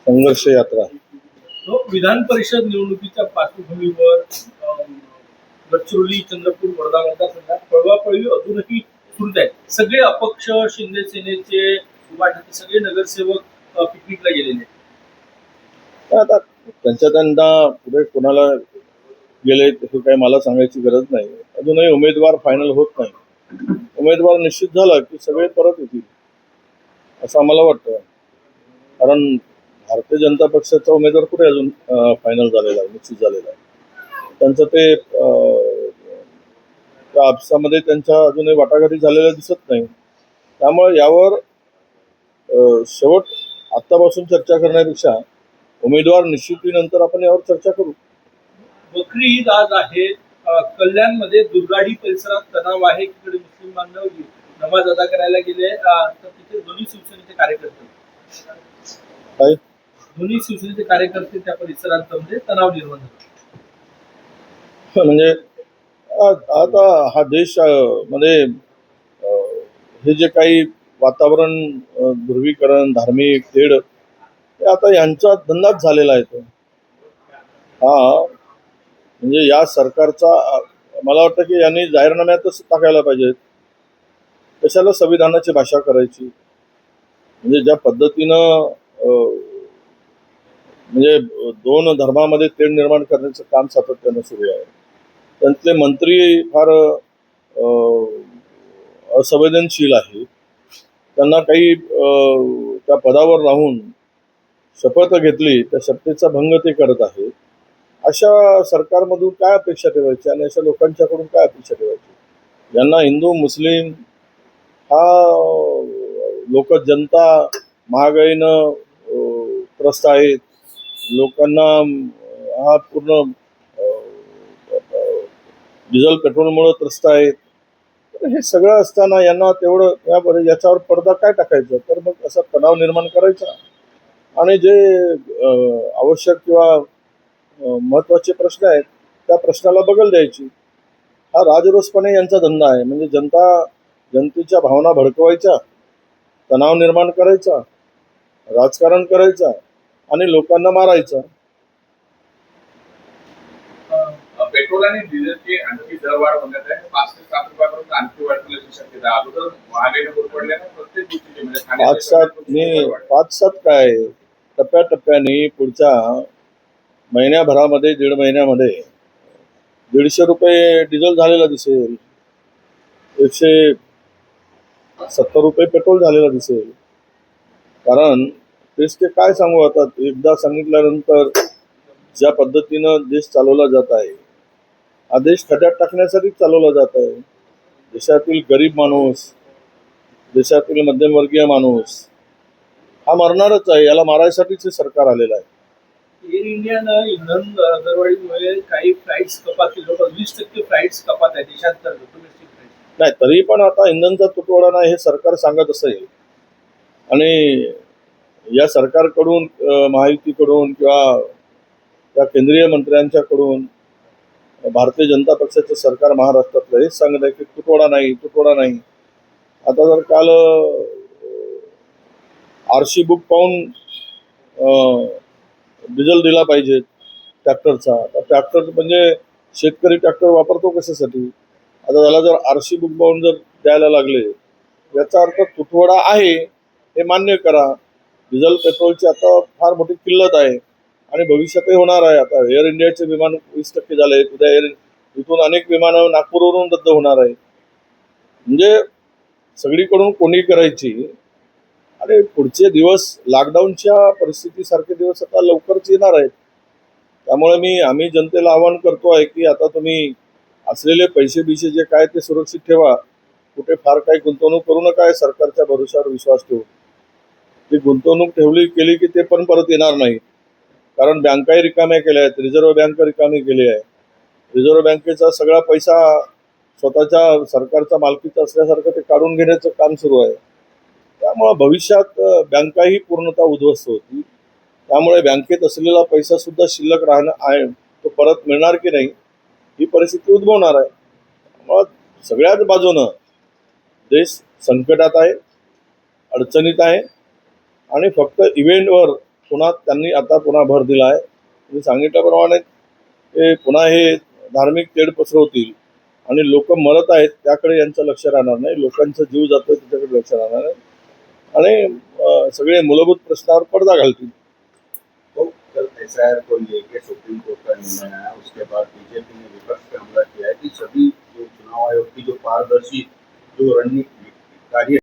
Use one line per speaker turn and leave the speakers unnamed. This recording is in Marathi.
संघर्ष यात्रा.
विधान परिषद निवडणुकीच्या पार्श्वभूमीवर गडचिरोली, चंद्रपूर, वर्धा मतदारसंघात पळवापळवी अजूनही सुरूच आहे. सगळे अपक्ष, शिंदे सेनेचे, उभाटाचे सगळे नगरसेवक पिकनिकला गेलेले आहेत.
आता त्यांना पुढे कोणाला गेले हे काही मला सांगायची गरज नाही. अजूनही उमेदवार फायनल होत नाही. उमेदवार निश्चित झाला की सगळे परत येतील असं आम्हाला वाटतं. कारण भारतीय जनता पक्षाचा उमेदवार कुठे अजून फायनल झालेला आहे, निश्चित झालेला आहे. त्यांचं ते त्या आपसामध्ये त्यांच्या अजूनही वाटाघाटी झालेल्या दिसत नाही. त्यामुळे यावर शेवट आत्तापासून चर्चा करण्यापेक्षा उमेदवार निश्चितीनंतर आपण यावर चर्चा करू.
बकरी ईद आज आहे. कल्याणमध्ये दुर्गाडी परिसरात तणाव आहे. तिकडे मुस्लिम बांधव नमाज अदा करायला गेले तर तिथे दोन्ही शिवसेनेचे कार्यकर्ते त्या परिसरात म्हणजे तणाव निर्माण झाला.
म्हणजे आता हा देश मध्ये हे जे काही वातावरण, ध्रुवीकरण, धार्मिक तेढ, हे आता यांचा धंदाच झालेला आहे. तो हा म्हणजे या सरकारचा मला वाटतं की यांनी जाहीरनाम्यातच टाकायला पाहिजे. कशाला संविधानाची भाषा करायची? म्हणजे ज्या पद्धतीनं म्हणजे दोन धर्मामध्ये तेढ निर्माण करण्याचं काम सातत्यानं सुरू आहे. त्यांतले मंत्री फार असंवेदनशील आहेत. त्यांना काही त्या पदावर राहून शपथ घेतली, त्या शपथेचा भंग ते करत आहेत. अशा सरकारमधून काय अपेक्षा ठेवायची आणि अशा लोकांच्याकडून काय अपेक्षा ठेवायची? ज्यांना हिंदू मुस्लिम हा लोक, जनता महागाईनं त्रस्त आहेत, लोकांना हा पूर्ण डिझेल पेट्रोलमुळे त्रस्त आहेत. हे सगळं असताना यांना तेवढं याच्यावर पडदा काय टाकायचं? तर मग असा तणाव निर्माण करायचा आणि जे आवश्यक किंवा महत्वाचे प्रश्न आहेत त्या प्रश्नाला बगल द्यायची. हा राजरोसपणे यांचा धंदा आहे. म्हणजे जनतेच्या भावना भडकवायच्या, तणाव निर्माण करायचा, राजकारण करायचा आणि लोकांना मारायचं.
पेट्रोल आणि डिझेलची आणखी दरवाढ होण्यात आहे. 5 ते 7 रुपयापर्यंत आणखी वाढण्याची शक्यता आहे. अगोदर महागाईने पडल्याने प्रत्येक गोष्टीची म्हणजे
5-7 काय, टप्प्याटप्प्याने पुढच्या महिन्याभरामध्ये, 1.5 महिन्यामध्ये 150 रुपये डिझेल झालेला दिसेल, 170 रुपये पेट्रोल झालेला दिसेल. कारण तेच ते काय सांगू आता, एकदा सांगितल्यानंतर ज्या पद्धतीनं देश चालवला जात आहे, हा देश खड्ड्यात टाकण्यासाठी चालवला जात आहे. देशातील गरीब माणूस, देशातील मध्यमवर्गीय माणूस हा मरणारच आहे. याला मारायसाठीच हे सरकार आलेलं आहे.
एअर इंडियानं इंधन दरवाढीमुळे काही फ्लाईट्स कपात केली, 20% फ्लाईट्स कपात आहे देशात.
नाही, तरी पण आता इंधनचा तुटवडा नाही हे सरकार सांगत असेल आणि या सरकारकडून, महायुतीकडून किंवा त्या केंद्रीय मंत्र्यांच्याकडून भारतीय जनता पक्षाचं सरकार महाराष्ट्रातलं हेच सांगत आहे की तुटवडा नाही. आता जर काल आरशी बुक पाहून डिझेल दिला पाहिजे ट्रॅक्टरचा. आता ट्रॅक्टर म्हणजे शेतकरी ट्रॅक्टर वापरतो कशासाठी? आता त्याला जर आरशी बुक पाहून जर द्यायला लागले, याचा अर्थ तुटवडा आहे हे मान्य करा. डिझेल पेट्रोलची आता फार मोठी किल्लत आहे आणि भविष्यातही होणार आहे. आता एअर इंडियाचे विमान 20% झाले. उद्या इथून अनेक विमानं नागपूरवरून रद्द होणार आहे. म्हणजे सगळीकडून कोणी करायची आणि पुढचे दिवस लॉकडाऊनच्या परिस्थितीसारखे दिवस आता लवकरच येणार आहेत. त्यामुळे आम्ही जनतेला आवाहन करतो आहे की आता तुम्ही असलेले पैसे जे काय ते सुरक्षित ठेवा. कुठे फार काही गुंतवणूक करू नका. सरकारच्या भरोश्यावर विश्वास ठेवू. ती गुंतवणूक केली की ते पण परत येणार नाही. कारण बँकाही रिकाम्या केल्या आहेत. रिझर्व्ह बँक रिकामी केली आहे. रिझर्व्ह बँकेचा सगळा पैसा स्वतःच्या सरकारच्या मालकीचा असल्यासारखं ते काढून घेण्याचं काम सुरू आहे. त्यामुळे भविष्यात बँकाही पूर्णतः उद्ध्वस्त होती. त्यामुळे बँकेत असलेला पैसा सुद्धा शिल्लक राहणं आहे, तो परत मिळणार की नाही ही परिस्थिती उद्भवणार आहे. त्यामुळे सगळ्याच बाजूनं देश संकटात आहे, अडचणीत आहे आणि फक्त इव्हेंटवर पुन्हा त्यांनी आता पुन्हा भर दिला आहे. तुम्ही सांगितल्याप्रमाणे ते पुन्हा हे धार्मिक तेढ पसरवतील आणि लोक मरत आहेत त्याकडे यांचं लक्ष राहणार नाही, लोकांचा जीव जातोय त्याच्याकडे लक्ष राहणार नाही आणि सगळे मूलभूत प्रश्नावर पडदा घालतील.
तो कल एसआईआर को लेके सुप्रीम कोर्ट का निर्णय आया, उसके बाद बीजेपी ने विपक्ष पे हमला किया है कि सभी जो चुनाव आयोग की जो पारदर्शी जो रणनीति कार्य